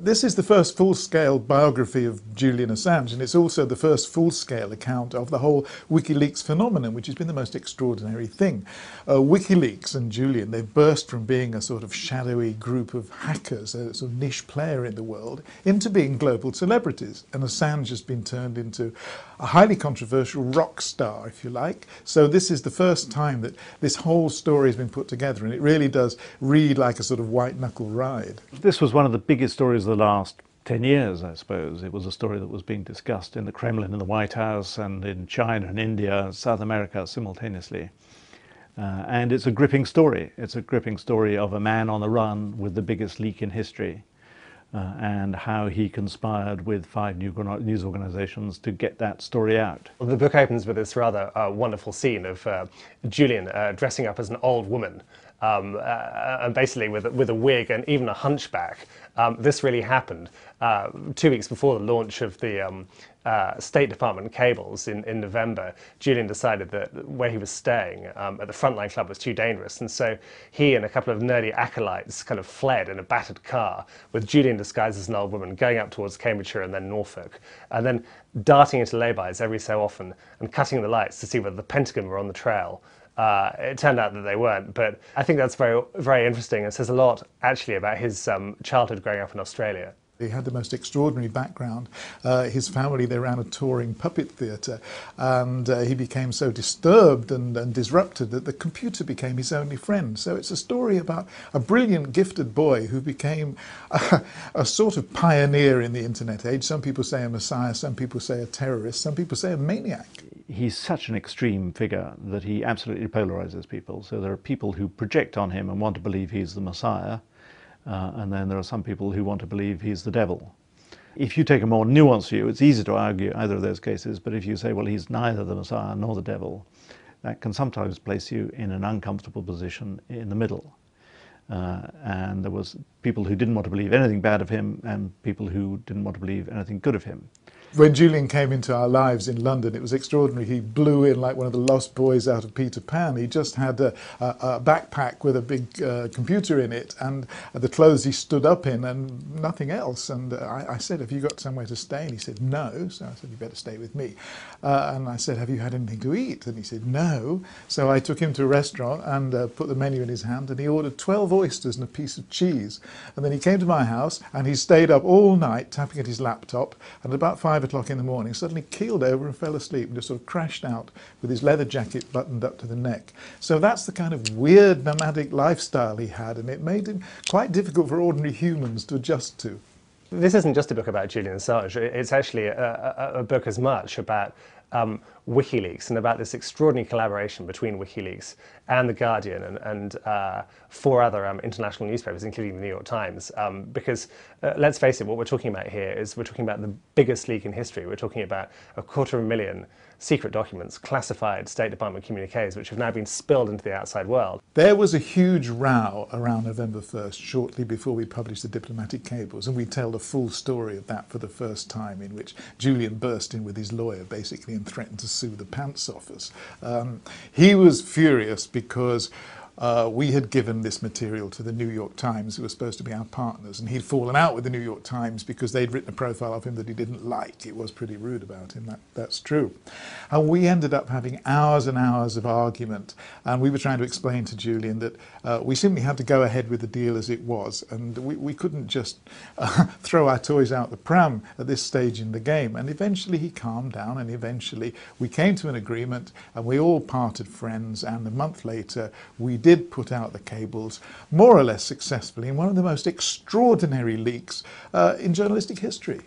This is the first full-scale biography of Julian Assange, and it's also the first full-scale account of the whole WikiLeaks phenomenon, which has been the most extraordinary thing. WikiLeaks and Julian, they've burst from being a sort of shadowy group of hackers, a sort of niche player in the world, into being global celebrities. And Assange has been turned into a highly controversial rock star, if you like. So this is the first time that this whole story has been put together, and it really does read like a sort of white-knuckle ride. This was one of the biggest stories of the last 10 years, I suppose. It was a story that was being discussed in the Kremlin, in the White House, and in China and India and South America simultaneously. And it's a gripping story. It's a gripping story of a man on the run with the biggest leak in history, and how he conspired with 5 news organizations to get that story out. Well, the book opens with this rather wonderful scene of Julian dressing up as an old woman, and basically with a wig and even a hunchback. This really happened 2 weeks before the launch of the State Department cables in November. Julian decided that where he was staying at the Frontline Club was too dangerous, and so he and a couple of nerdy acolytes kind of fled in a battered car, with Julian disguised as an old woman, going up towards Cambridgeshire and then Norfolk, and then darting into laybys every so often and cutting the lights to see whether the Pentagon were on the trail. It turned out that they weren't, but I think that's very, very interesting and says a lot actually about his childhood growing up in Australia. He had the most extraordinary background. His family, they ran a touring puppet theatre, and he became so disturbed and disrupted that the computer became his only friend. So it's a story about a brilliant, gifted boy who became a sort of pioneer in the internet age. Some people say a messiah, some people say a terrorist, some people say a maniac. He's such an extreme figure that he absolutely polarizes people. So there are people who project on him and want to believe he's the messiah, and then there are some people who want to believe he's the devil. If you take a more nuanced view, it's easy to argue either of those cases, but if you say, well, he's neither the messiah nor the devil, that can sometimes place you in an uncomfortable position in the middle. And there was people who didn't want to believe anything bad of him and people who didn't want to believe anything good of him. When Julian came into our lives in London, it was extraordinary. He blew in like one of the lost boys out of Peter Pan. He just had a backpack with a big computer in it, and the clothes he stood up in, and nothing else. And I said, have you got somewhere to stay? And he said, no. So I said, you better stay with me. And I said, have you had anything to eat? And he said, no. So I took him to a restaurant and put the menu in his hand, and he ordered 12 oysters and a piece of cheese. And then he came to my house, and he stayed up all night tapping at his laptop, and at about 5 o'clock in the morning suddenly keeled over and fell asleep and just sort of crashed out with his leather jacket buttoned up to the neck. So that's the kind of weird nomadic lifestyle he had, and it made him quite difficult for ordinary humans to adjust to. This isn't just a book about Julian Assange, it's actually a book as much about WikiLeaks and about this extraordinary collaboration between WikiLeaks and The Guardian and 4 other international newspapers, including the New York Times. Because let's face it, what we're talking about here is we're talking about the biggest leak in history. We're talking about 250,000 secret documents, classified State Department communiques, which have now been spilled into the outside world. There was a huge row around November 1st, shortly before we published the diplomatic cables, and we tell the full story of that for the first time, in which Julian burst in with his lawyer, basically, and threatened to sue the pants office. He was furious because we had given this material to the New York Times, who were supposed to be our partners, and he'd fallen out with the New York Times because they'd written a profile of him that he didn't like. It was pretty rude about him, that's true. And we ended up having hours and hours of argument, and we were trying to explain to Julian that we simply had to go ahead with the deal as it was, and we couldn't just throw our toys out the pram at this stage in the game. And eventually he calmed down, and eventually we came to an agreement, and we all parted friends, and a month later we did put out the cables, more or less successfully, in one of the most extraordinary leaks in journalistic history.